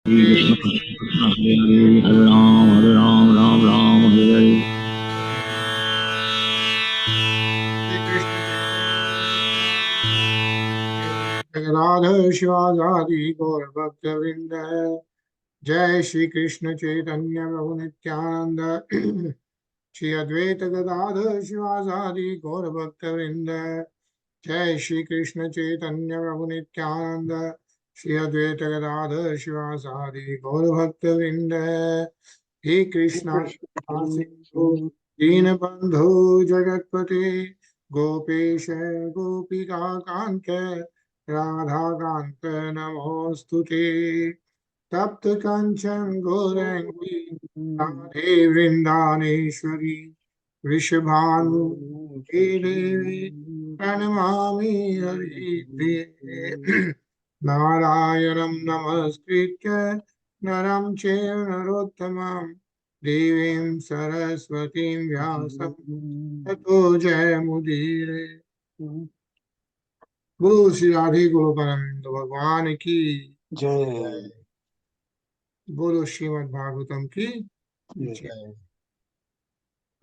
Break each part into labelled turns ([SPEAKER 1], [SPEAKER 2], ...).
[SPEAKER 1] Hare Krishna, Hare Ram, Ram Ram, Hare Hare. Radha Shivadadi Gaur Bhakta Vrinda. Jai Shri Krishna Chaitanya Prabhu Nityananda. Shri Advaita Gadadha Shivadadi Gaur Bhakta Vrinda. Jai Shri Krishna Chaitanya Prabhu Nityananda. Shri Advaita Gadadha Shivadadi Gaur Bhakta Vrinda. He Krishna Sindhu Deenabandhu Jagatpate Gopesh Gopika Kanta Radha Kanta Namostute Tapt Kanchan Gorangi Radhe Vrindaneshwari Vrishabhanu Devi Pranamami Hari Narayanam Namaskritya Naram Chaiva Narottamam Devim Saraswatim Vyasam Tato Jayamudire. बोलो श्री राधे गोविंद भगवान की
[SPEAKER 2] जय।
[SPEAKER 1] बोलो श्रीमद् भागवतम की जय।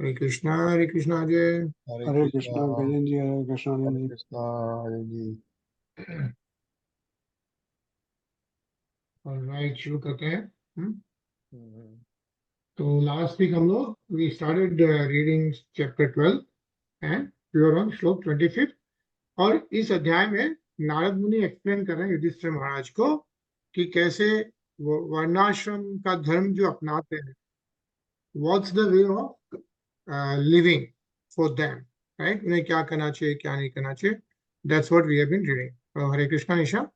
[SPEAKER 1] हरे कृष्णा जय।
[SPEAKER 2] Hare Krishna Gajendra ji, Hare Krishna ji.
[SPEAKER 3] Hare ji.
[SPEAKER 1] Right, शुरू करते हैं। तो लास्ट वीक हम लोग we started reading chapter 12 and we are on shloka 25 और इस अध्याय में नारद मुनि एक्सप्लेन कर रहे हैं युधिष्ठिर महाराज को कि कैसे वो वर्णाश्रम का धर्म जो अपनाते हैं, what's the way of living for them, right, उन्हें क्या करना चाहिए क्या नहीं करना चाहिए। That's what we have been reading. Hare Krishna Nisha.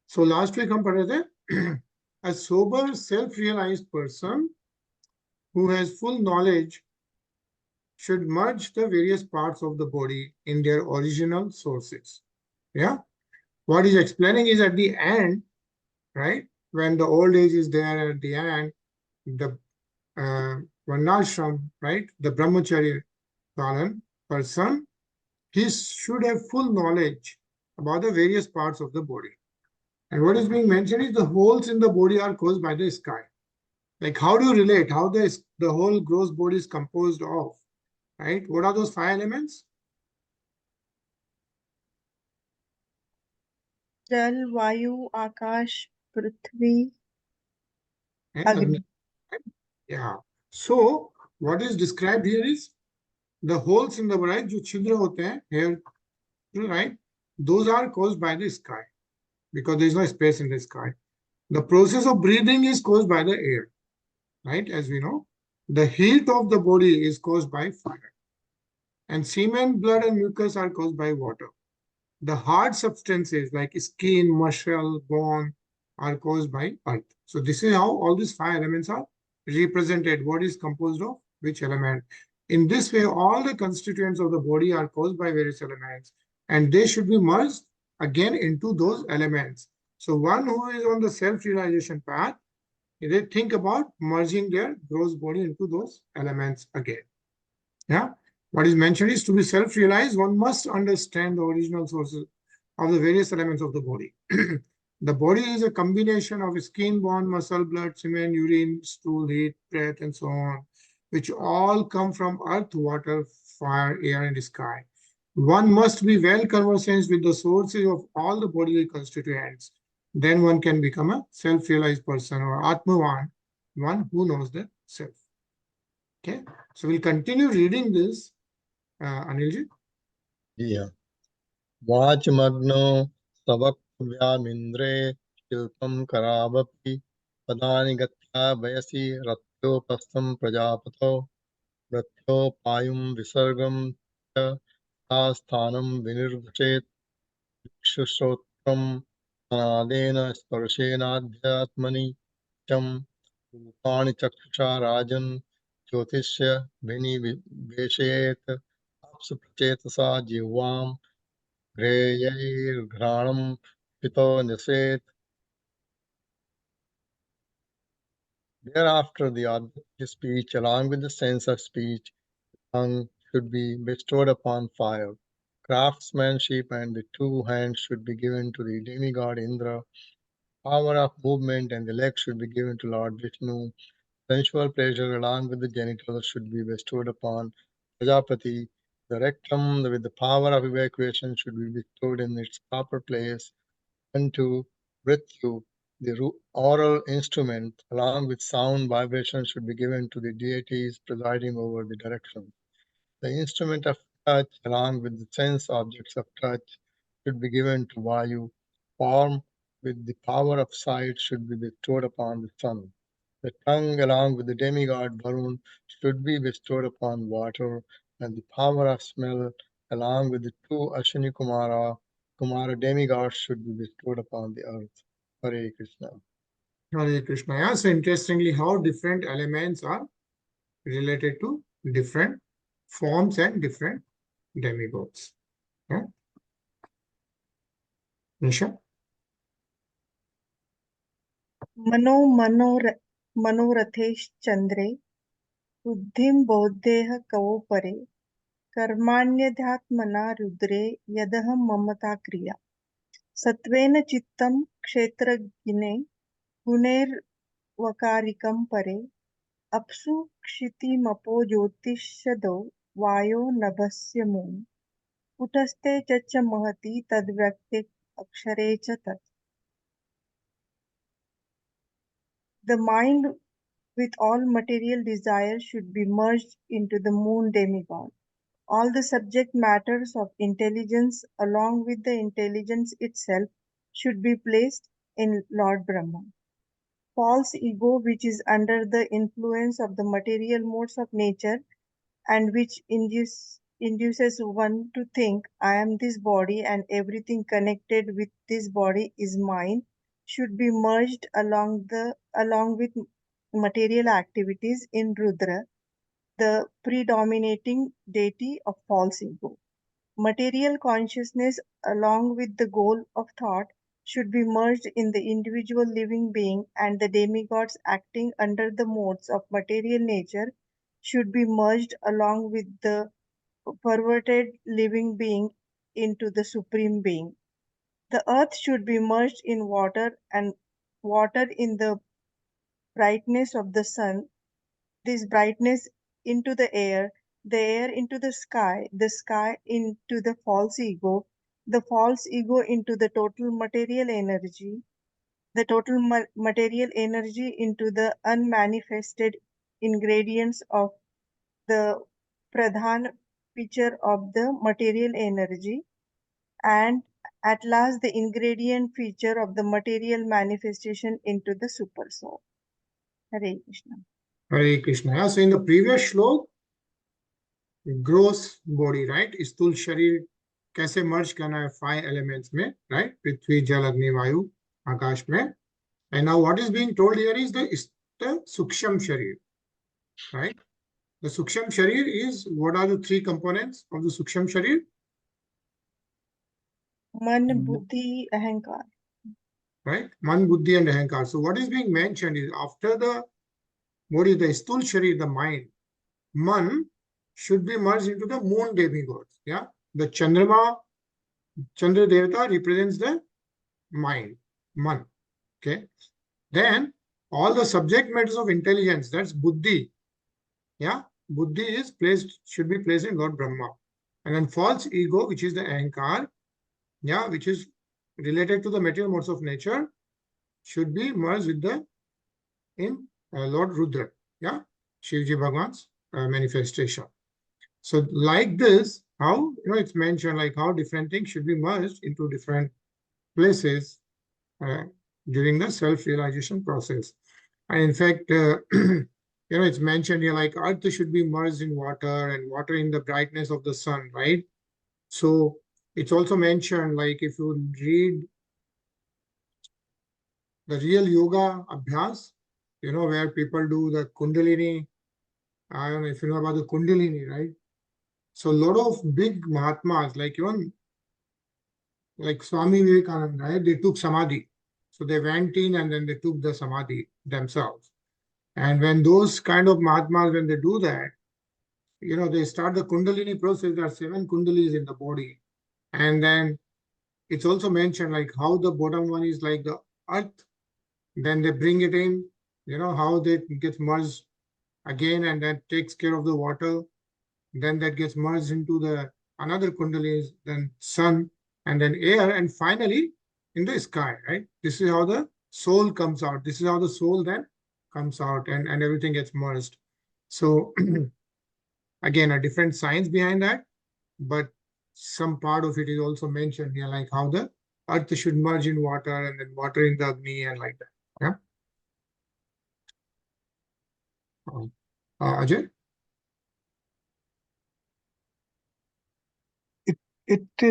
[SPEAKER 1] So last week हम पढ़ रहे थे a sober self-realized person who has full knowledge should merge the various parts of the body in their original sources. Yeah, what he's explaining is at the end, right, when the old age is there at the end, the varnashram, right, the brahmacharya palan person, he should have full knowledge about the various parts of the body. And what is being mentioned is the holes in the body are caused by the sky. Like, how do you relate how the whole gross body is composed of, right? What are those 5 elements?
[SPEAKER 4] जल, वायु, आकाश, पृथ्वी,
[SPEAKER 1] And
[SPEAKER 4] अग्नि।
[SPEAKER 1] yeah. So what is described here is the holes in the body, जो छिद्र होते हैं here, right? Those are caused by the sky because there is no space in the sky. The process of breathing is caused by the air, right? As we know, the heat of the body is caused by fire, and semen, blood, and mucus are caused by water. The hard substances like skin, muscle, bone are caused by earth. So this is how all these 5 elements are represented. What is composed of which element? In this way, all the constituents of the body are caused by various elements, and they should be merged again into those elements. So one who is on the self-realization path, they think about merging their gross body into those elements again. Yeah. What is mentioned is to be self-realized, one must understand the original sources of the various elements of the body. The body is a combination of skin, bone, muscle, blood, semen, urine, stool, heat, breath, and so on, which all come from earth, water, fire, air, and sky. One must be well conversant with the sources of all the bodily constituents. Then one can become a self-realized person or Atmavan, one who knows the self. Okay, so we'll continue reading this. Anilji?
[SPEAKER 3] Yeah. वाचमग्नो सवक्व्यामिन्द्रे शिल्पं करावपि पदानि गत्या वयसि रथोपस्थं प्रजापतौ रथोपायुं विसर्गं च सा स्थानं विनिर्वचेत् चक्षुश्रोत्रं अनादेन स्पर्शेनाध्यात्मनि चं रूपाणि चक्षुषा राजन् ज्योतिष्य विनिवेशयेत् अप्सुप्रचेतसा जिह्वां घ्राणं पितो निषेत्. Thereafter, the object of speech, along with the sense of speech, tongue, should be bestowed upon fire, craftsmanship, and the 2 hands should be given to the demigod Indra. Power of movement and the legs should be given to Lord Vishnu. Sensual pleasure along with the genitals should be bestowed upon Prajapati. The rectum with the power of evacuation should be bestowed in its proper place unto Mrityu. The oral instrument along with sound vibration should be given to the deities presiding over the direction. The instrument of touch along with the sense objects of touch should be given to Vayu. Form with the power of sight should be bestowed upon the sun. The tongue along with the demigod Varun should be bestowed upon water, and the power of smell along with the 2 Ashwini Kumara demigods should be bestowed upon the earth. Hare Krishna.
[SPEAKER 1] Hare Krishna. Yeah, so interestingly, how different elements are related to different forms and different demigods. Yeah. Nisha?
[SPEAKER 4] मनोरथेश्चन्द्रे बुद्धिं बौद्धेः कवो परे कर्माण्यध्यात्मना रुद्रे यदहं ममता क्रिया सत्त्वेन चित्तं क्षेत्रज्ञे गुणैर्वकारिकं परे अप्सु क्षितिमपो ज्योतिषदो वायो नभस्य moon कुटस्थे च महति तद्व्यक्ते अक्षरे च तत्. The mind with all material desires should be merged into the moon demigod. All the subject matters of intelligence along with the intelligence itself should be placed in Lord Brahma. False ego, which is under the influence of the material modes of nature and which induces one to think, I am this body and everything connected with this body is mine, should be merged along with material activities in Rudra, the predominating deity of false ego. Material consciousness, along with the goal of thought, should be merged in the individual living being, and the demigods acting under the modes of material nature should be merged along with the perverted living being into the supreme being. The earth should be merged in water, and water in the brightness of the sun, this brightness into the air into the sky into the false ego, the false ego into the total material energy, the total material energy into the unmanifested ingredients of the pradhan feature of the material energy, and at last the ingredient feature of the material manifestation into the super soul. Hare Krishna.
[SPEAKER 1] Hare Krishna. Yeah, so in the previous shlok, gross body, right? स्थूल शरीर कैसे merge करना है 5 elements में, right? पृथ्वी, जल, अग्नि, वायु, आकाश में. And now what is being told here is the suksham sharir, right? The suksham sharir is, what are the 3 components of the suksham sharir?
[SPEAKER 4] Man, buddhi, ahankar.
[SPEAKER 1] Right? Man, buddhi and ahankar. So what is being mentioned is after the, what is the sthul sharir, the mind, man should be merged into the moon demigods. Yeah. The Chandra Devata represents the mind, man. Okay. Then all the subject matters of intelligence, that's buddhi. Yeah. Buddhi is placed, should be placed in Lord Brahma. And then false ego, which is the ahankar, yeah, which is related to the material modes of nature, should be merged with the in Lord Rudra, yeah, Shivji Bhagwan's manifestation. So like this, how, it's mentioned like how different things should be merged into different places during the self-realization process. And in fact, it's mentioned here like earth should be merged in water and water in the brightness of the sun, right? So it's also mentioned like if you read the real yoga abhyas, where people do the kundalini. I don't know if you know about the kundalini, right? So a lot of big Mahatmas, like even like Swami Vivekananda, right? They took samadhi. So they went in and then they took the samadhi themselves. And when those kind of Mahatmas, when they do that, they start the kundalini process. There are 7 kundalis in the body. And then it's also mentioned like how the bottom one is like the earth. Then they bring it in, how they get merged again, and that takes care of the water. Then that gets merged into the another kundalini, then sun, and then air, and finally in the sky, right? This is how the soul comes out. This is how the soul then comes out, and everything gets merged. So again, a different science behind that, but some part of it is also mentioned here, like how the earth should merge in water, and then water in the Agni, and like that. Yeah. Ajay?
[SPEAKER 2] इत्ते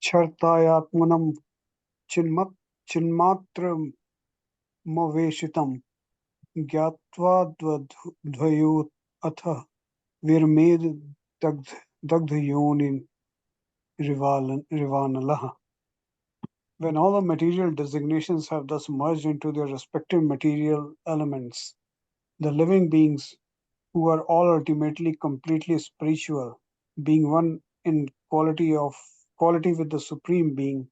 [SPEAKER 2] क्षरतायात्मनं चिन्मात्रमवेशितं ज्ञात्वा द्वयो अथ विरमेद दग्धयोनिरिवानलः. When all the material designations have thus merged into their respective material elements, the living beings, who are all ultimately completely spiritual, being one in quality with the Supreme Being,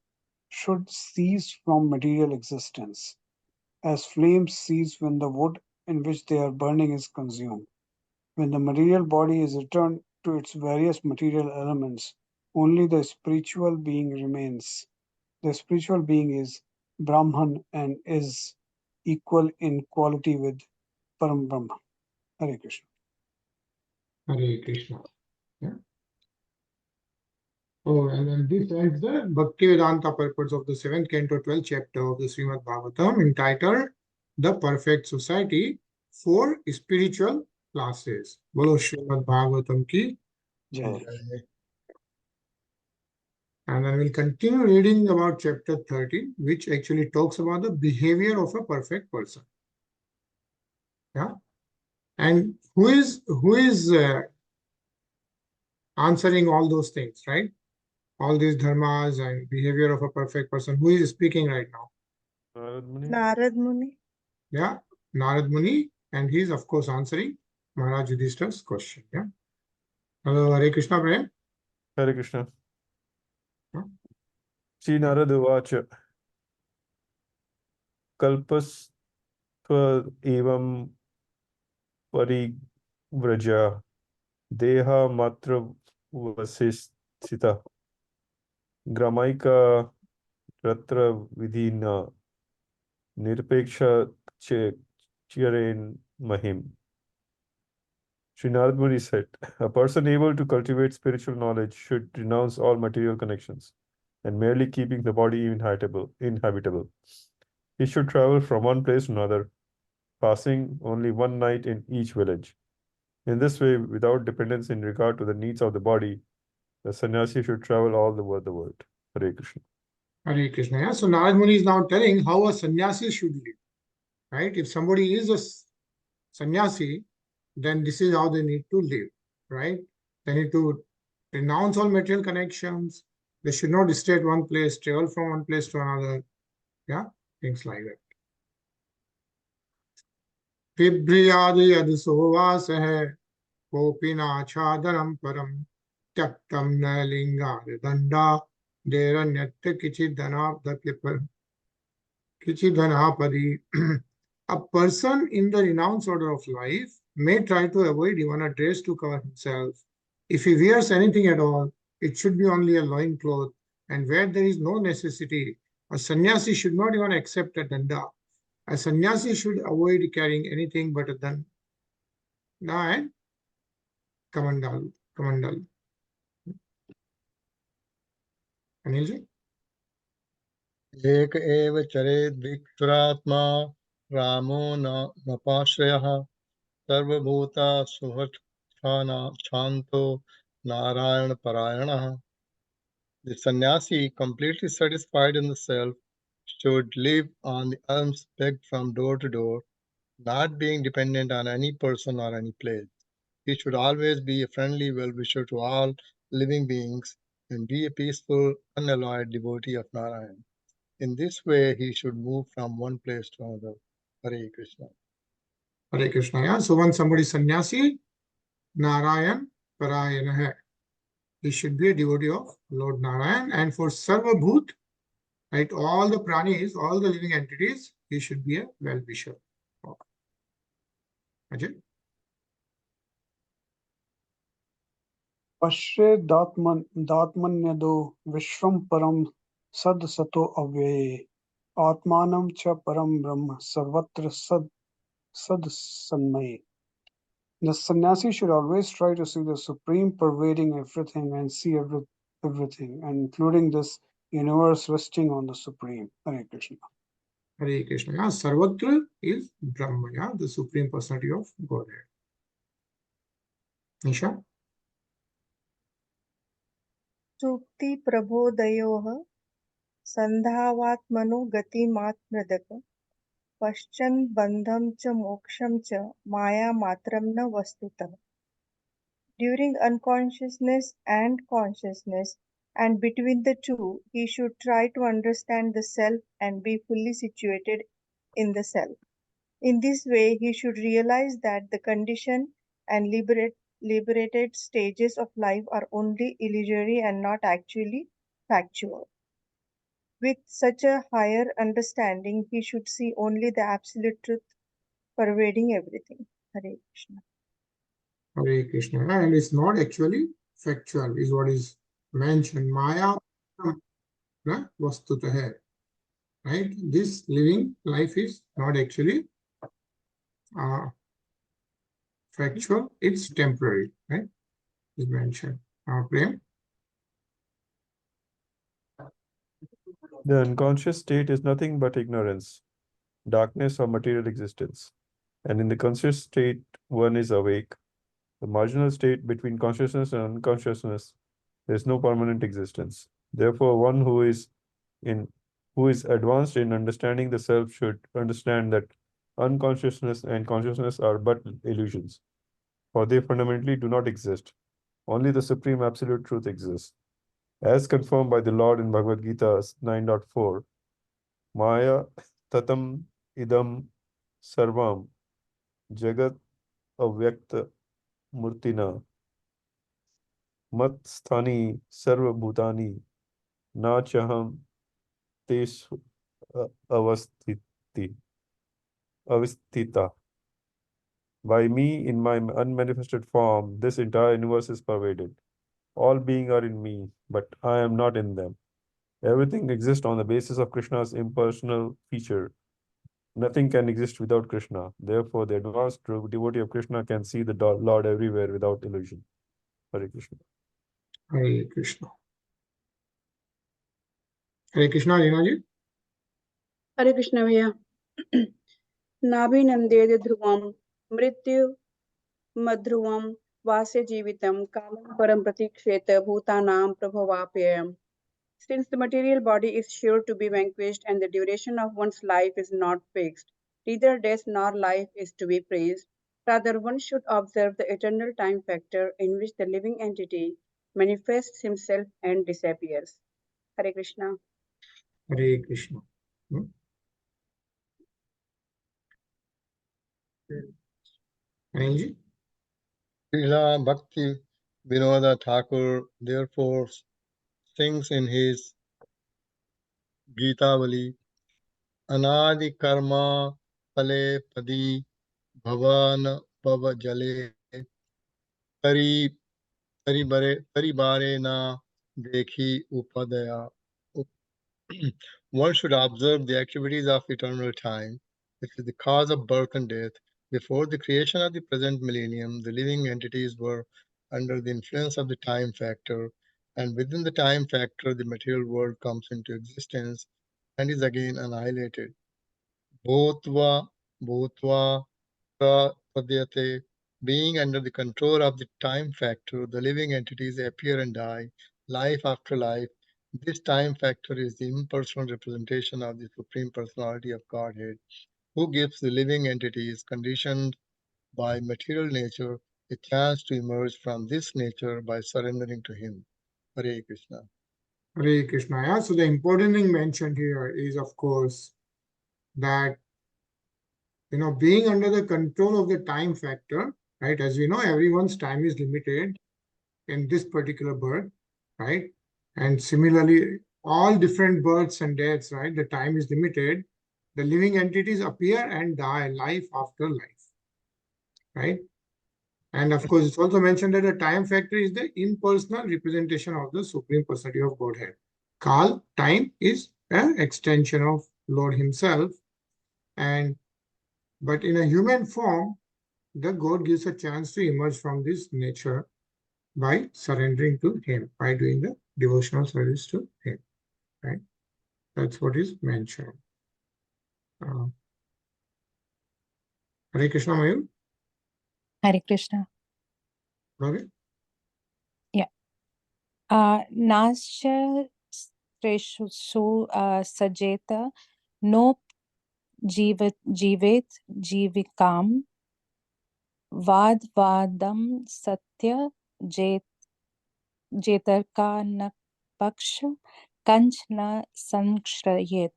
[SPEAKER 2] should cease from material existence, as flames cease when the wood in which they are burning is consumed. When the material body is returned to its various material elements, only the spiritual being remains. The spiritual being is Brahman and is equal in quality with Param Brahma. Hare Krishna.
[SPEAKER 1] Hare Krishna. Yeah. Oh, and then this ends the Bhaktivedanta purpose of the 7th canto, 12th chapter of the Srimad Bhagavatam, entitled The Perfect Society for Spiritual Classes. Bolo Srimad Bhagavatam ki
[SPEAKER 2] Jai.
[SPEAKER 1] Jai. And then we'll continue reading about chapter 30, which actually talks about the behavior of a perfect person. Yeah. And who is answering all those things, right? All these dharmas and behavior of a perfect person. Who is speaking right now?
[SPEAKER 4] Narad Muni.
[SPEAKER 1] Yeah, Narad Muni, and he is of course answering Maharaj Yudhishthira's question. Yeah. Hello, Hare Krishna, Prem.
[SPEAKER 5] Hare Krishna.
[SPEAKER 1] Yeah.
[SPEAKER 5] Sri Narad Uvacha Kalpastva evam parivraja deha matra vasisthita gramaika ratra vidhina nirpeksha chiren mahim. Sri Narad Muni said, a person able to cultivate spiritual knowledge should renounce all material connections and merely keeping the body inhabitable. He should travel from one place to another, passing only one night in each village. In this way, without dependence in regard to the needs of the body, the sannyasi should travel all over the world. Hare Krishna.
[SPEAKER 1] Hare Krishna. Yeah. So Narad Muni is now telling how a sannyasi should live. Right? If somebody is a sannyasi, then this is how they need to live. Right? They need to renounce all material connections. They should not stay at one place, travel from one place to another. Yeah, things like that. Pibriyadi adusovasah kopinachadanam param tyaktam na linga danda deranyatya kichidhanapadi. A person in the renounced order of life may try to avoid even a dress to cover himself. If he wears anything at all, it should be only a loin cloth, and where there is no necessity, a sannyasi should not even accept a danda. A sannyasi should avoid carrying anything but a danda and kamandal. Anilji?
[SPEAKER 3] एक एव चरेद् विक्तुरात्मा रामो नपाश्रयः सर्वभूता शान्तो नारायणपरायणः. The sannyasi, completely satisfied in the self, should live on the alms begged from door to door, not being dependent on any person or any place. He should always be a friendly well-wisher to all living beings and be a peaceful, unalloyed devotee of Narayan. In this way, he should move from one place to another. Hare Krishna.
[SPEAKER 1] Hare Krishna. Yeah. So when somebody is sannyasi, Narayan Parayana hai. he should be a devotee of Lord Narayan. And for Sarvabhut, right, all the pranis, all the living entities, he should be a well-wisher. Ajay?
[SPEAKER 2] पश्येदात्मन्यदो विश्वं परं सदसतो अव्यये आत्मानं च परं ब्रह्म सर्वत्र सदसन्मये. The sannyasi should always try to see the supreme pervading everything and see everything, and including this universe resting on the supreme. Hare Krishna.
[SPEAKER 1] Hare Krishna. Yeah, Sarvatra is Brahma, yeah, the supreme personality of Godhead. Nisha?
[SPEAKER 4] Sukti prabodhayoh sandhavatmano gatimatmradaka paschan bandham cha moksham cha maya matram na vastutah. During unconsciousness and consciousness, and between the two, he should try to understand the self and be fully situated in the self. In this way, he should realize that the conditioned and liberated stages of life are only illusory and not actually factual. With such a higher understanding, he should see only the absolute truth pervading everything. Hare Krishna.
[SPEAKER 1] Hare Krishna. And it's not actually factual, is what is mentioned. Maya vastutah. Right? This living life is not actually factual, it's temporary, right? Is mentioned. Prem?
[SPEAKER 5] The unconscious state is nothing but ignorance, darkness, or material existence. And in the conscious state, one is awake. The marginal state between consciousness and unconsciousness, there is no permanent existence. Therefore, one who is advanced in understanding the self should understand that unconsciousness and consciousness are but illusions, for they fundamentally do not exist. Only the supreme absolute truth exists. As confirmed by the Lord in Bhagavad Gita 9.4, Maya tatam idam sarvam jagat avyakta murtina mat sthani sarva bhutani na chaham tes avastita. By me, in my unmanifested form, this entire universe is pervaded. All beings are in me, but I am not in them. Everything exists on the basis of Krishna's impersonal feature. Nothing can exist without Krishna. Therefore, the advanced devotee of Krishna can see the Lord everywhere without illusion. Hare Krishna.
[SPEAKER 1] Hare Krishna. Hare Krishna, Rinaji?
[SPEAKER 6] Hare Krishna भैया. नाभिनंदेद ध्रुवम मृत्यु मध्रुवम वास्य जीवितम कामं परम प्रतीक्षेत भूतानां प्रभवाप्ययम्. Since the material body is sure to be vanquished and the duration of one's life is not fixed, neither death nor life is to be praised. Rather, one should observe the eternal time factor in which the living entity manifests himself and disappears. Hare Krishna.
[SPEAKER 1] Hare Krishna. Anji?
[SPEAKER 3] Srila Bhakti Vinoda Thakur therefore sings in his Gitavali, Anadi Karma Pale Padi Bhavan Bhava Jale Tari Bare Na Dekhi Upadaya. One should observe the activities of eternal time, which is the cause of birth and death. Before the creation of the present millennium, the living entities were under the influence of the time factor, and within the time factor, the material world comes into existence and is again annihilated. Bhutva, Bhutva, Prapadyate. Being under the control of the time factor, the living entities appear and die, life after life. This time factor is the impersonal representation of the Supreme Personality of Godhead, who gives the living entities conditioned by material nature a chance to emerge from this nature by surrendering to Him. Hare Krishna.
[SPEAKER 1] Hare Krishna. Yeah, so the important thing mentioned here is, of course, that being under the control of the time factor, right? As we know, everyone's time is limited. in this particular birth, right? And similarly, all different births and deaths, right? The time is limited. The living entities appear and die, life after life, right? And of course, it's also mentioned that the time factor is the impersonal representation of the Supreme Personality of Godhead. Kal, time, is an extension of Lord Himself. But in a human form, the God gives a chance to emerge from this nature by surrendering to Him, by doing the devotional service to Him, right? That's what is mentioned. Hare Krishna, Mayur.
[SPEAKER 7] Hare Krishna.
[SPEAKER 1] Okay.
[SPEAKER 7] Nasya Treshu Sajeta no Jivet Jivikam Vadam Satya Jetarka na Paksha Kanch na Sanshrayet.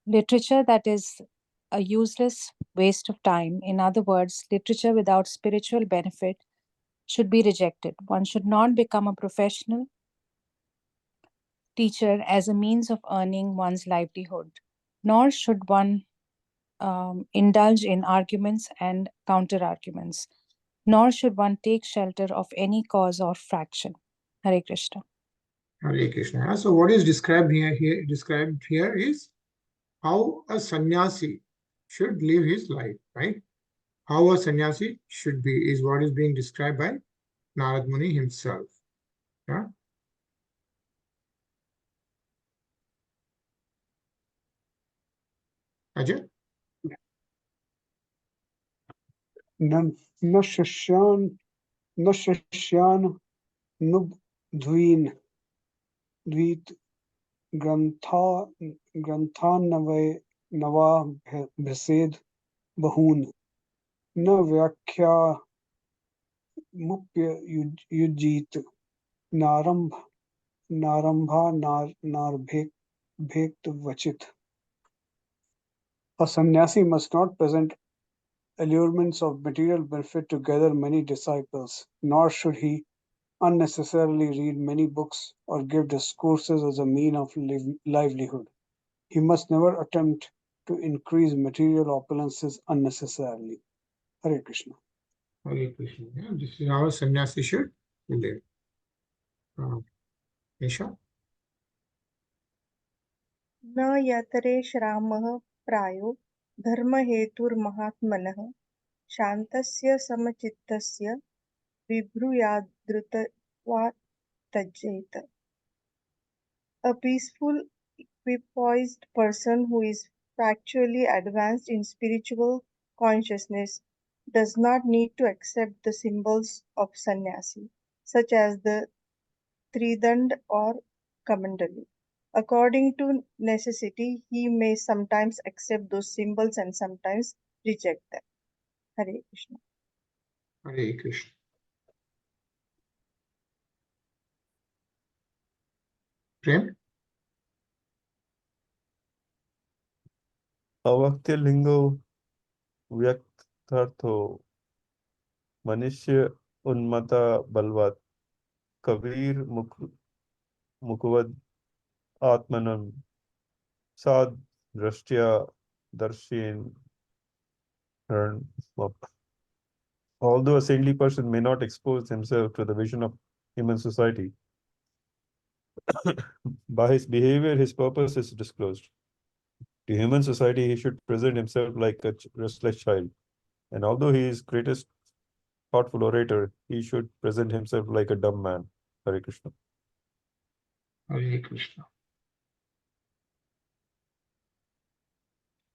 [SPEAKER 7] Literature that is a useless waste of time. In other words, literature without spiritual benefit should be rejected. One should not become a professional teacher as a means of earning one's livelihood, nor should one indulge in arguments and counter-arguments, nor should one take shelter of any cause or fraction. Hare Krishna.
[SPEAKER 1] Hare Krishna. So what is described here is how a sannyasi should live his life, right? How a sannyasi should be is what is being described by Narad Muni himself. Yeah? Ajay?
[SPEAKER 2] न शिष्यान नुबधुइन द्वीत ग्रंथान्नवा भिसेद बहून न व्याख्या मुप्य युजीत नारंभा नारभेक्त वचित. A sannyasi must not present allurements of material benefit to gather many disciples, nor should he unnecessarily read many books or give discourses as a mean of livelihood. He must never attempt to increase material opulences unnecessarily. Hare Krishna.
[SPEAKER 1] Hare Krishna. Yeah, this is how a sannyasi should live. Nisha?
[SPEAKER 4] न यतरे श्रामः प्रायो धर्महेतुर्महात्मनः शान्तस्य समचित्तस्य विभ्रूयादृतवा त्यजेत. A peaceful, equipoised person who is factually advanced in spiritual consciousness does not need to accept the symbols of sannyasi, such as the Tridand or Kamandali. According to necessity, he may sometimes accept those symbols and sometimes reject them. Hare Krishna.
[SPEAKER 1] Hare Krishna. Prem?
[SPEAKER 5] अवक्त्य लिंगो व्यक्तार्थो मनुष्य उन्मता बलवत कबीर मुकुवद आत्मनम साध दृष्टया दर्शन. Although a saintly person may not expose himself to the vision of human society, by his behavior his purpose is disclosed. To human society he should present himself like a restless child, and although he is greatest thoughtful orator, he should present himself like a dumb man. Hare Krishna.
[SPEAKER 1] Hare Krishna.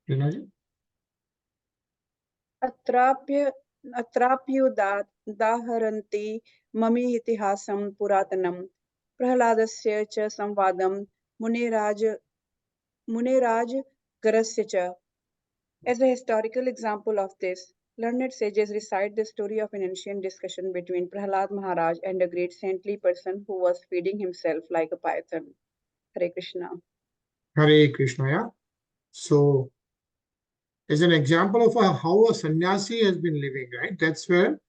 [SPEAKER 1] Rinaji?
[SPEAKER 6] अत्राप्युदाहरन्ति ममी इतिहासं पुरातनं प्रह्लादस्य च संवादं मुनेराजगरस्य च. As a historical example of this, learned sages recite the story of an ancient discussion between Prahlad Maharaj and a great saintly person who was feeding himself like a python. Hare Krishna.
[SPEAKER 1] Hare Krishna. Yeah. So, as an example of how a sannyasi has been living, right? That's where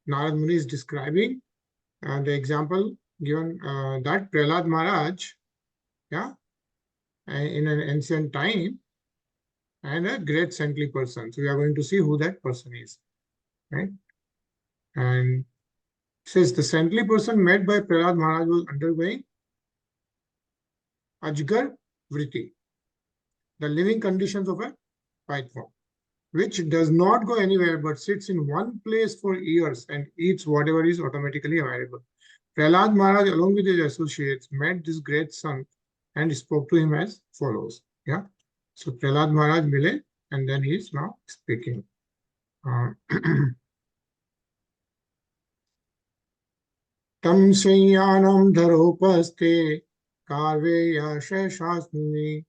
[SPEAKER 1] Narad Muni is describing the example given that Prahlad Maharaj, yeah, in an ancient time, and a great saintly person. So we are going to see who that person is, right? And says the saintly person met by Prahlad Maharaj was undergoing Ajgar Vritti, the living conditions of a python, which does not go anywhere but sits in one place for years and eats whatever is automatically available. Prahlad Maharaj, along with his associates, met this great sant and spoke to him as follows. Yeah. So Prahlad Maharaj mile, and then he is now speaking. Tam Shayyanam Dharopaste Karveya Shashasni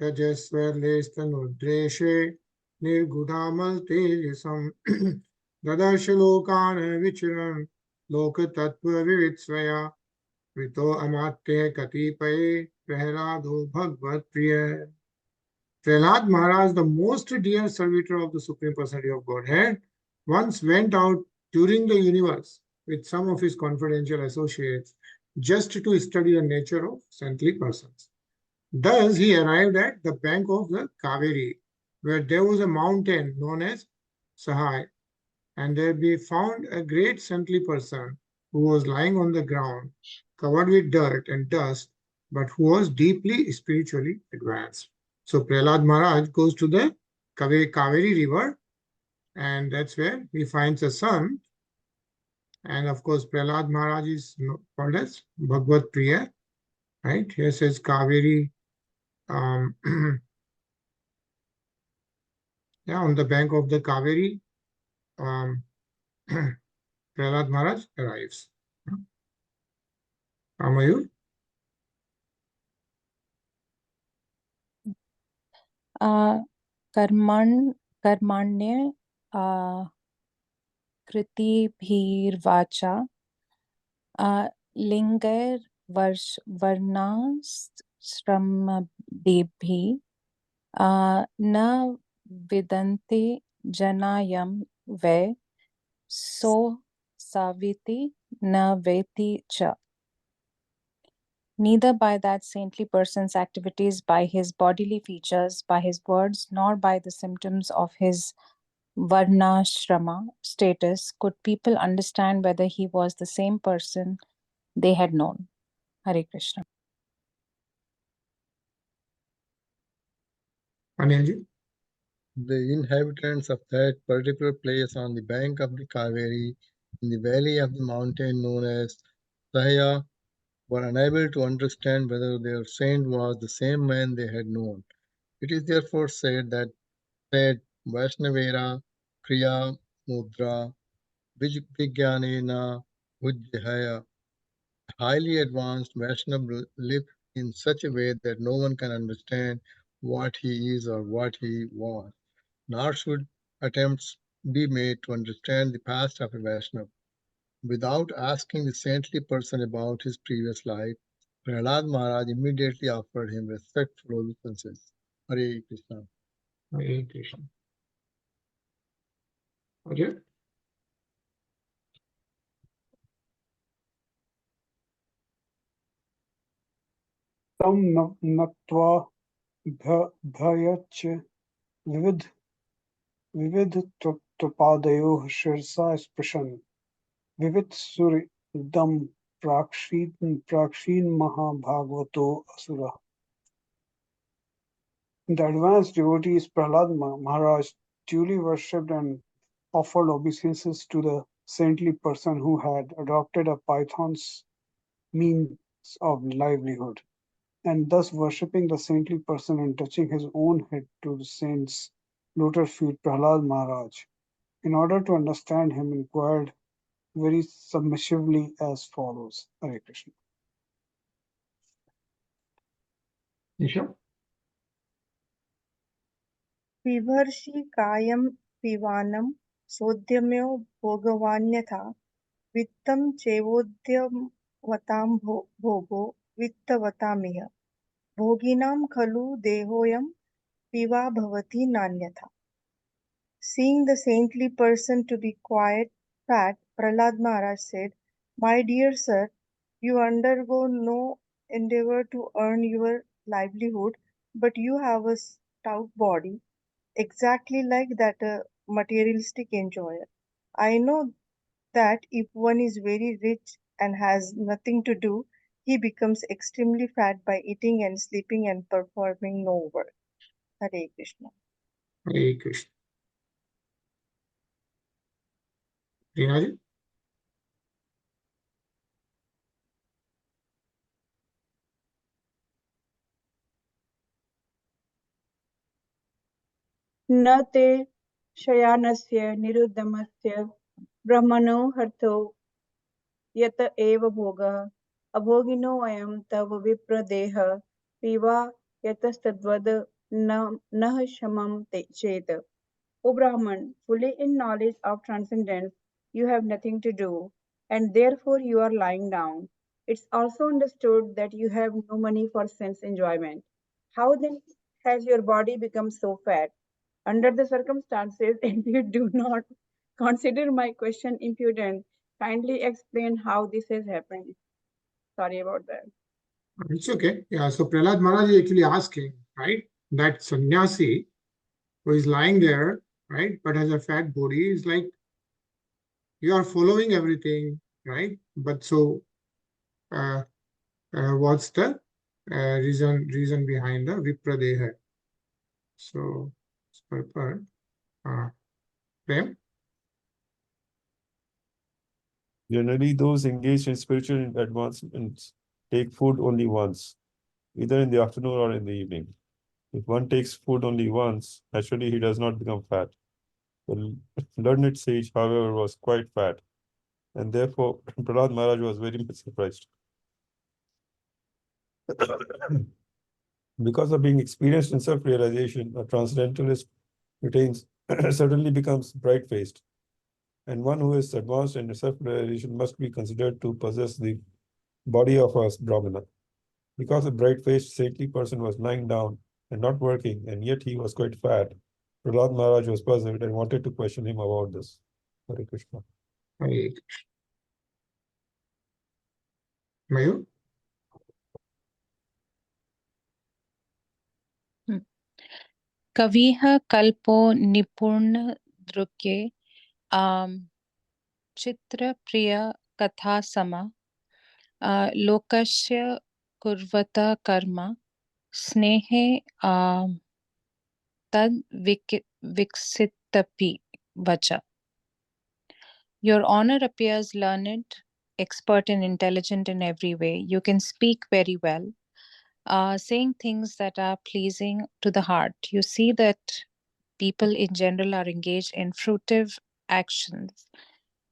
[SPEAKER 1] Rajasvarlestanudreshe Nirgudamal Tejasam Dadashalokan Vicharan Lokatattva Vivitsvaya Vito Amatya Katipaye Prahlado Bhagavad Priya. Prahlad Maharaj, the most dear servitor of the Supreme Personality of Godhead, once went out during the universe with some of his confidential associates just to study the nature of saintly persons. Thus, he arrived at the bank of the Kaveri, where there was a mountain known as Sahai, and there be found a great saintly person who was lying on the ground, covered with dirt and dust, but who was deeply spiritually advanced. So Prahlad Maharaj goes to the Kaveri river, and that's where he finds a son. And of course, Prahlad Maharaj is called as Bhagavad Priya, right? Here says Kaveri, yeah, on the bank of the Kaveri, Prahlad Maharaj arrives. Mayur?
[SPEAKER 7] कर्मण्य कृतिभिर्वाचा लिंगैर् वर्णाश्रमदेभिः न विदन्ति जनायं वै सो saviti na veti cha. Neither by that saintly person's activities, by his bodily features, by his words, nor by the symptoms of his varnashrama status could people understand whether he was the same person they had known. Hare Krishna.
[SPEAKER 1] Anilji?
[SPEAKER 3] The inhabitants of that particular place on the bank of the Kaveri, in the valley of the mountain known as Sahaya, were unable to understand whether their saint was the same man they had known. It is therefore said that Vaishnavera Kriya Mudra Vijnanena Vujjahaya. Highly advanced Vaishnava live in such a way that no one can understand what he is or what he was. Nor should attempts be made to understand the past of a Vaishnava. Without asking the saintly person about his previous life, Prahlad Maharaj immediately offered him respectful obeisances. Hare Krishna.
[SPEAKER 1] Hare Krishna. Okay.
[SPEAKER 2] Tam natva bhayach vivid tupadayo shirsa sprishan vivid suri dam prakshin mahabhagavato asura. The advanced devotees Prahlad Maharaj duly worshipped and offered obeisances to the saintly person who had adopted a python's means of livelihood, and thus worshipping the saintly person and touching his own head to the saint's lotus feet, Prahlad Maharaj, in order to understand him, inquired very submissively as follows. Hare Krishna.
[SPEAKER 1] Nisha?
[SPEAKER 4] Vivarshi kayam pivanam sodhyamyo bhogavanyatha vittam chevodyam vatam bhogo vittavatamih bhoginam khalu dehoyam piva bhavati nanyatha. Seeing the saintly person to be quiet, fat, Prahlad Maharaj said, "My dear sir, you undergo no endeavor to earn your livelihood, but you have a stout body, exactly like that materialistic enjoyer. I know that if one is very rich and has nothing to do, he becomes extremely fat by eating and sleeping and performing no work." Hare Krishna.
[SPEAKER 1] Hare Krishna. Rinaji?
[SPEAKER 6] न ते शयानस्य निरुद्धमस्य ब्रह्मणो हर्थो यत एव भोगः अभोगिनो अयं तव विप्रदेह पीवा यतस्तद्वद नः शमं चेत. O Brahman, fully in knowledge of transcendence, you have nothing to do, and therefore you are lying down. It's also understood that you have no money for sense enjoyment. How then has your body become so fat? Under the circumstances, if you do not consider my question impudent, kindly explain how this has happened. Sorry about that.
[SPEAKER 1] It's okay. Yeah, so Prahlad Maharaj is actually asking, right, that sannyasi who is lying there, right, but has a fat body, is like, you are following everything, right? But so, what's the reason behind the vipradeha? So, purport, Prem?
[SPEAKER 5] Generally, those engaged in spiritual advancements take food only once, either in the afternoon or in the evening. If one takes food only once, naturally he does not become fat. The learned sage, however, was quite fat, and therefore Prahlad Maharaj was very much surprised. Because of being experienced in self-realization, a transcendentalist retains certainly becomes bright-faced, and one who is advanced in self-realization must be considered to possess the body of a Brahmana. Because a bright-faced, saintly person was lying down and not working, and yet he was quite fat, Prahlad Maharaj was puzzled and wanted to question him about this. Hare Krishna.
[SPEAKER 1] Hare Krishna. Mayur?
[SPEAKER 7] कविः कल्पो निपुणदृक्ये चित्रप्रिय कथा सम लोकस्य कुर्वत कर्म स्नेहे तद विकसितपि vacha. Your honor appears learned, expert and intelligent in every way. You can speak very well, saying things that are pleasing to the heart. You see that people in general are engaged in fruitive actions,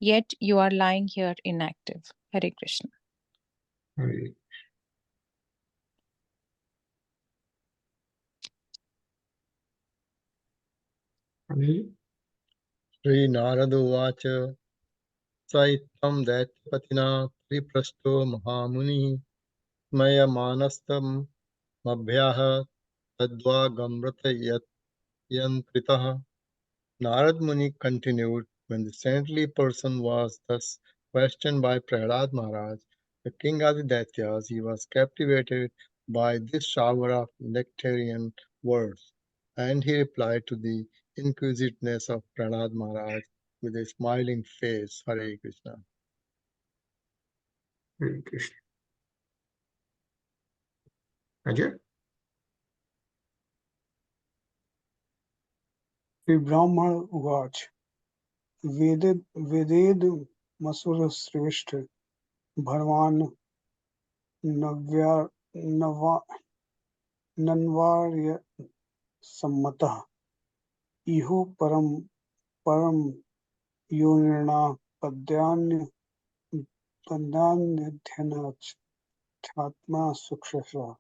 [SPEAKER 7] yet you are lying here inactive. Hare Krishna.
[SPEAKER 1] Hare. Hare.
[SPEAKER 3] Sri Narada Vacha Saitam Daityapatina Triprasto Mahamuni Maya Manastam Mabhyaha Tadva Gamrata Yantritaha. Narad Muni continued, when the saintly person was thus questioned by Prahlad Maharaj, the king of the Daityas, he was captivated by this shower of nectarian words, and he replied to the inquisitiveness of Prahlad Maharaj with a smiling face. Hare Krishna.
[SPEAKER 1] Hare Krishna. Ajay?
[SPEAKER 2] Sri Brahma Vach Veded Masura Srishta Bharvan Nanvarya Sammata Ihu Param Yonirna Padyan Padyanidhyanach Chatma Sukshasha.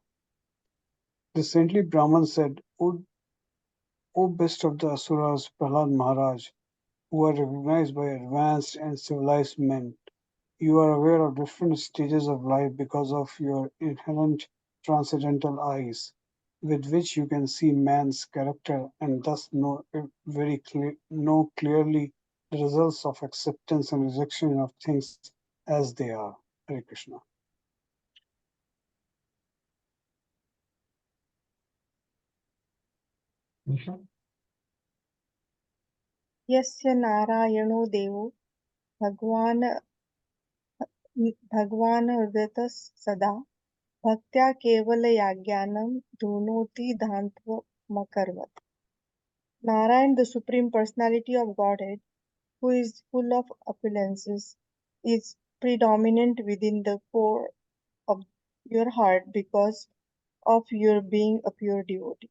[SPEAKER 2] The saintly Brahman said, O best of the Asuras, Prahlad Maharaj, who are recognized by advanced and civilized men, you are aware of different stages of life because of your inherent transcendental eyes, with which you can see man's character and thus know clearly the results of acceptance and rejection of things as they are. Hare Krishna.
[SPEAKER 4] यस्य नारायणो देवो भगवान् हृदयतः सदा भक्त्या केवलया ज्ञानं धुनोति धान्त्वमकर्वत्. Narayan, the Supreme Personality of Godhead, who is full of opulences, is predominant within the core of your heart because of your being a pure devotee.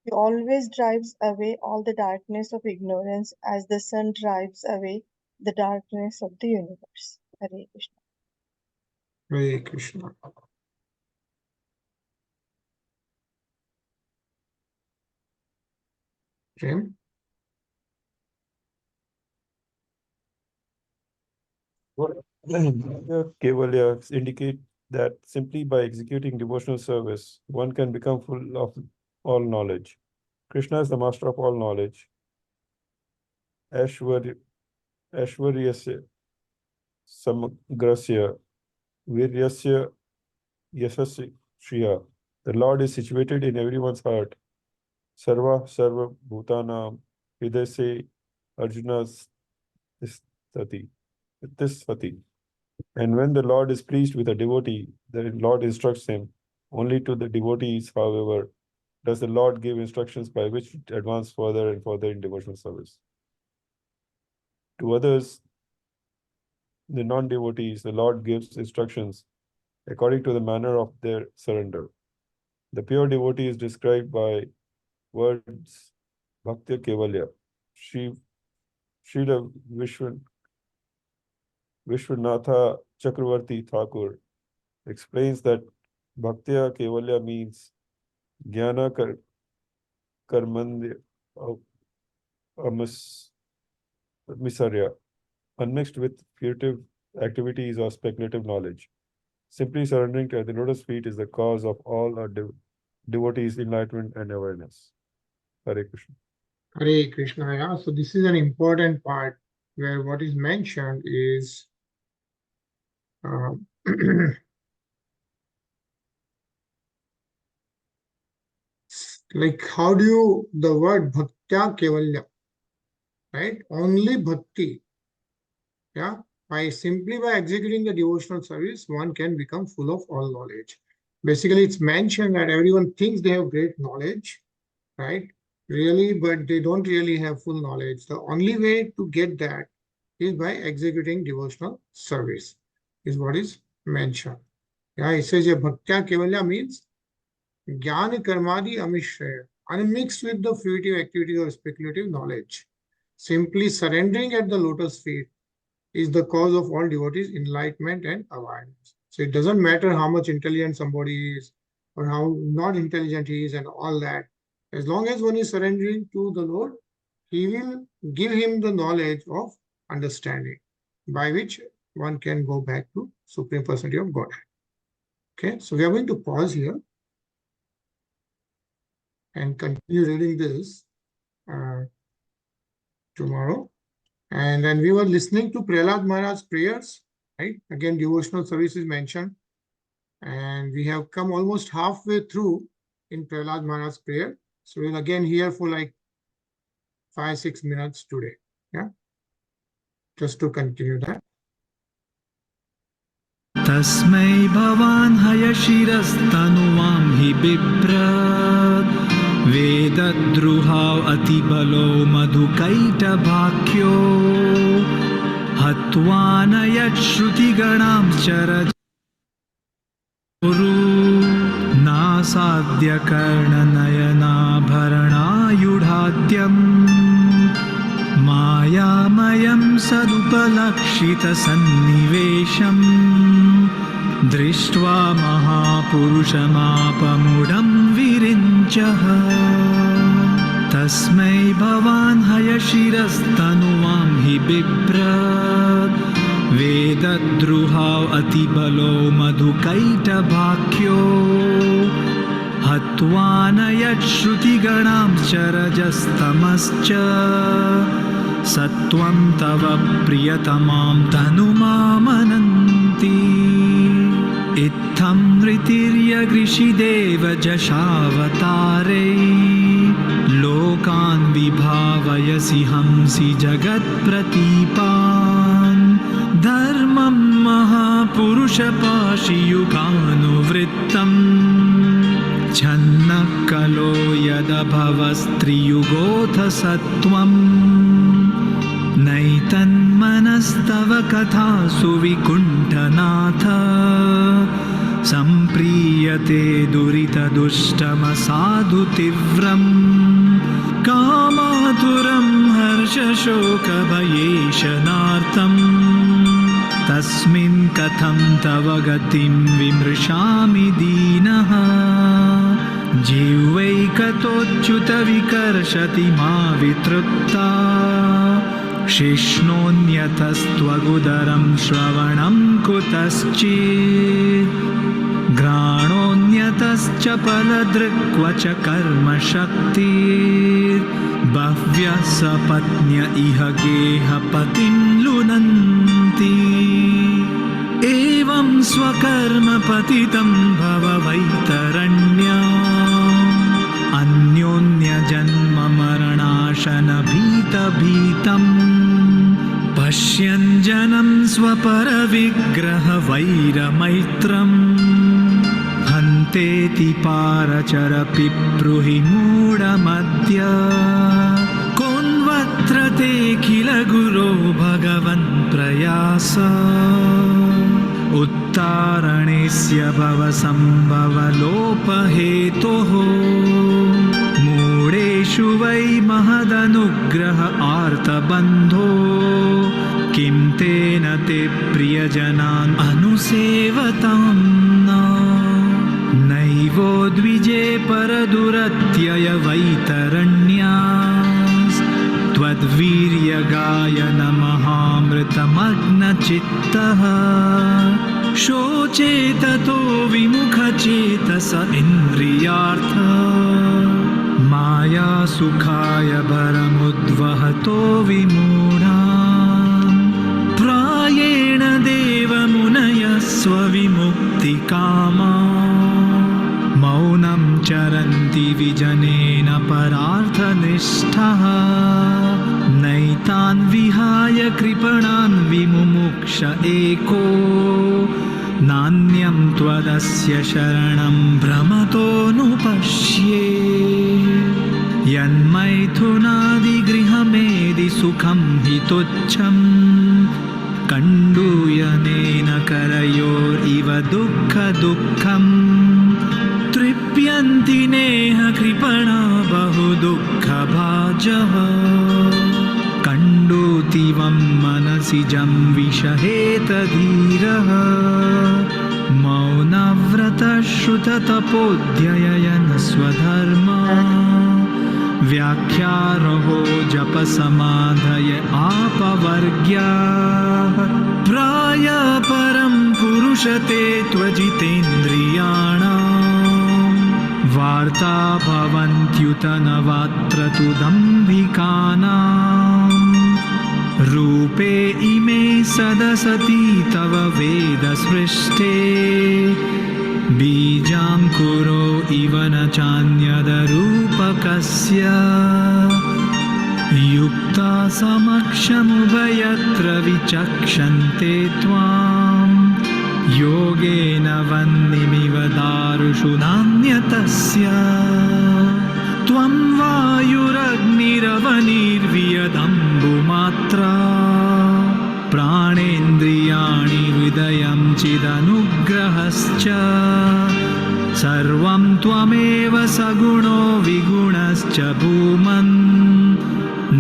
[SPEAKER 4] He always drives away all the darkness of ignorance as the sun drives away the darkness of the universe. Hare Krishna.
[SPEAKER 1] Hare Krishna. Jim?
[SPEAKER 5] Kevalya indicate that simply by executing devotional service, one can become full of all knowledge. Krishna is the master of all knowledge. Ashwaryasya Samagrasya Viryasya Yasasya Shriya. The Lord is situated in everyone's heart. Sarva Bhutanam Hidayase Arjuna's Tisthati. And when the Lord is pleased with a devotee, the Lord instructs him. Only to the devotees, however, does the Lord give instructions by which to advance further and further in devotional service. To others, the non-devotees, the Lord gives instructions according to the manner of their surrender. The pure devotee is described by words Bhaktya Kevalya. Srila Vishwanatha Chakravarti Thakur explains that Bhaktya Kevalya means Jnana Karmandya Amisarya, unmixed with furtive activities or speculative knowledge. Simply surrendering to the lotus feet is the cause of all our devotees' enlightenment and awareness. Hare Krishna.
[SPEAKER 1] Hare Krishna. Yeah. So this is an important part where what is mentioned is like how do you, the word Bhaktya Kevalya, right? Only bhakti. Yeah. Simply by executing the devotional service, one can become full of all knowledge. Basically, it's mentioned that everyone thinks they have great knowledge, right? Really, but they don't really have full knowledge. The only way to get that is by executing devotional service, is what is mentioned. Yeah, it says here, Bhaktya Kevalya means Jnana Karmadi Amishya, unmixed with the fruitive activity or speculative knowledge. Simply surrendering at the lotus feet is the cause of all devotees' enlightenment and awareness. So it doesn't matter how much intelligent somebody is or how not intelligent he is and all that. As long as one is surrendering to the Lord, he will give him the knowledge of understanding by which one can go back to Supreme Personality of Godhead. Okay, so we are going to pause here and continue reading this tomorrow. And then we were listening to Prahlad Maharaj's prayers, right? Again, devotional service is mentioned. And we have come almost halfway through in Prahlad Maharaj's prayer. So we'll again hear for like 5-6 minutes today. Yeah. Just to continue that.
[SPEAKER 8] Tasmai bhavan hayashirastanuvam hi biprat vedadruhav atibalo madhukaita bhakyo hatvanayat shruti-ganam charaj nasadya karna-nayana bharanayudhadyam मायामयं सदुपलक्षितसन्निवेशम् दृष्ट्वा महापुरुषमापमुढं विरिञ्चः तस्मै भवान् हयशिरस्तनुवां हि बिभ्रत् वेदद्रुहाव अतिबलो मधुकैटभाख्यो हत्वानयत् श्रुतिगणां चरजस्तमश्च सत्त्वं तव प्रियतमां तनुमामनन्ति इत्थं ऋतिर्यगृषिदेव जशावतारे लोकान् विभावयसि हंसि जगत्प्रतीपान् धर्मं महापुरुषपाशियुगानुवृत्तम् छन्नः कलो यदभवस्त्रियुगोऽथ सत्त्वम् नैतन्मनस्तव कथासु विकुण्ठनाथ सम्प्रीयते दुरितदुष्टमसाधु तीव्रम् कामातुरं हर्षशोकभयेशनार्तम् तस्मिन् कथं तव गतिं विमृशामि दीनः जिह्वैकतोच्युत विकर्षति मा वितृप्ता शिष्णोऽन्यतस्त्वगुदरं श्रवणं कुतश्चित् घ्राणोऽन्यतश्च फलदृक् च कर्मशक्तिर्बह्व्यः सपत्न्य इह गेहपतिं लुनन्ति एवं स्वकर्मपतितं भव वैतरण्या अन्योन्यजन्ममरणाशनभीतभीतम् पश्यन् जनं स्वपरविग्रहवैरमैत्रम् हन्तेति पारचरपिप्रुहि मूढमद्य कोन्वत्र ते किल गुरो भगवन् प्रयास उत्तारणेस्य भवसम्भवलोपहेतोः मूढेषु वै महदनुग्रह आर्तबन्धो किं तेन ते प्रियजनान् अनुसेवतां न नैवोद्विजे परदुरत्यय वैतरण्यास् त्वद्वीर्यगायनमहामृतमग्नचित्तः शोचेततो विमुखचेतस इन्द्रियार्थ मायासुखाय भरमुद्वहतो विमूढान् प्रायेण देवमुनयः स्वविमुक्तिकामा मौनं चरन्ति विजनेन परार्थनिष्ठः नैतान् विहाय कृपणान् विमुमुक्ष एको नान्यं त्वदस्य शरणं भ्रमतोऽनुपश्ये यन्मैथुनादिगृहमेदि सुखं हि तुच्छं कण्डूयनेन करयोरिव दुःखदुःखम् तृप्यन्ति नेह कृपणा बहु दुःखभाजः कण्डूतिवं मनसि जं विषहेत धीरः मौनव्रतश्रुततपोऽध्यययन् स्वधर्मा व्याख्यारहो जपसमाधय आपवर्ग्याः प्रायः परं पुरुषते त्वजितेन्द्रियाणाम् वार्ता भवन्त्युत न वात्र तु दम्भिकानाम् रूपे इमे सदसति तव वेदसृष्टे बीजाङ्कुरो इव न चान्यदरूपकस्य युक्ता समक्षमुभयत्र विचक्षन्ते त्वां योगेन वह्निमिव दारुषु नान्यतस्य त्वं वायुरग्निरवनिर्वियदम्बुमात्रा प्राणेन्द्रियाणि हृदयं चिदनुग्रहश्च सर्वं त्वमेव सगुणो विगुणश्च भूमन्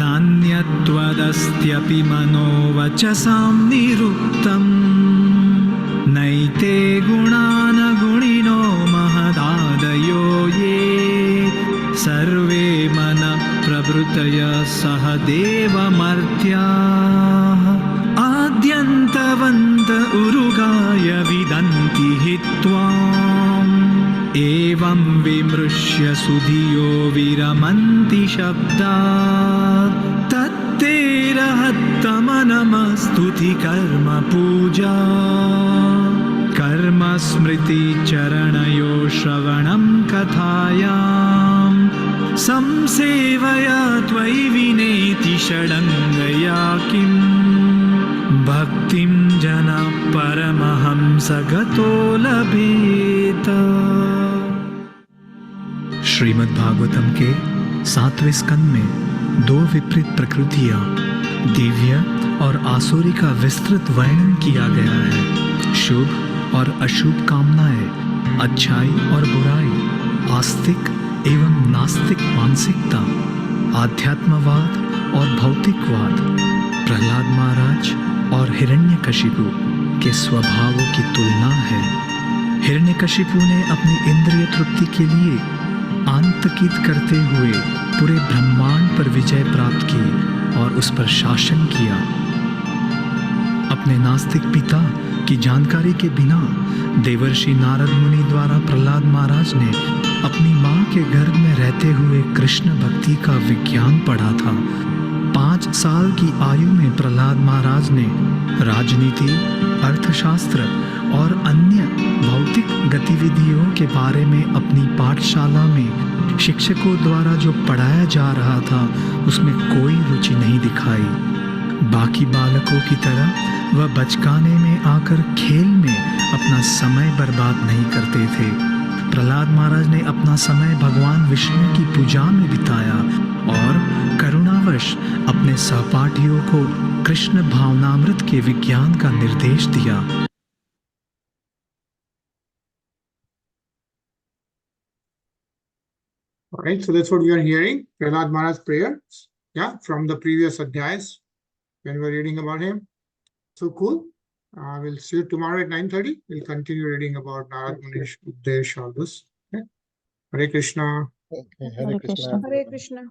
[SPEAKER 8] नान्यत्वदस्त्यपि मनो वचसां निरुक्तम् नैते गुणानगुणिनो महदादयो ये सर्वे मनः प्रभृतय सह देवमर्त्याः आद्यन्तवन्त उरुगाय विदन्ति हि त्वाम् एवं विमृश्य सुधियो विरमन्ति शब्दात् तत्ते विरहत्तमनमस्तुति कर्म पूजा कर्म स्मृति चरणयो श्रवणं कथायां संसेवया त्वयि विनेति षडङ्गया किम् भक्तिं जन परमहंसगतो लभेत। श्रीमद् भागवतम के 7वें स्कंद में 2 विपरीत प्रकृतियां दिव्य और आसुरी का विस्तृत वर्णन किया गया है। शुभ और अशुभ कामनाएं, अच्छाई और बुराई, आस्तिक एवं नास्तिक मानसिकता, आध्यात्मवाद और भौतिकवाद, प्रहलाद महाराज और हिरण्यकशिपु के स्वभावों की तुलना है। हिरण्यकशिपु ने अपनी इंद्रिय तृप्ति के लिए आंतकित करते हुए पूरे ब्रह्मांड पर विजय प्राप्त की और उस पर शासन किया। अपने नास्तिक पिता की जानकारी के बिना देवर्षि नारद मुनि द्वारा प्रहलाद महाराज ने अपनी मां के गर्भ में रहते हुए कृष्ण भक्ति का विज्ञान पढ़ा था। 5 साल की आयु में प्रहलाद महाराज ने राजनीति, अर्थशास्त्र और अन्य भौतिक गतिविधियों के बारे में अपनी पाठशाला में शिक्षकों द्वारा जो पढ़ाया जा रहा था उसमें कोई रुचि नहीं दिखाई। बाकी बालकों की तरह वह बचकाने में आकर खेल में अपना समय बर्बाद नहीं करते थे। प्रहलाद महाराज ने अपना समय भगवान विष्णु की पूजा में बिताया और करुणावश अपने सहपाठियों को कृष्ण भावनामृत के विज्ञान का निर्देश दिया।
[SPEAKER 1] All right, so that's what we are hearing. Prahlad Maharaj's prayer, yeah, from the previous adhyas when we were reading about him. So cool. We'll see you tomorrow at 9:30. We'll continue reading about Narad Munish, Udesh, all this. Okay. Hare Krishna.
[SPEAKER 3] Okay, Hare Krishna.
[SPEAKER 6] Hare Krishna.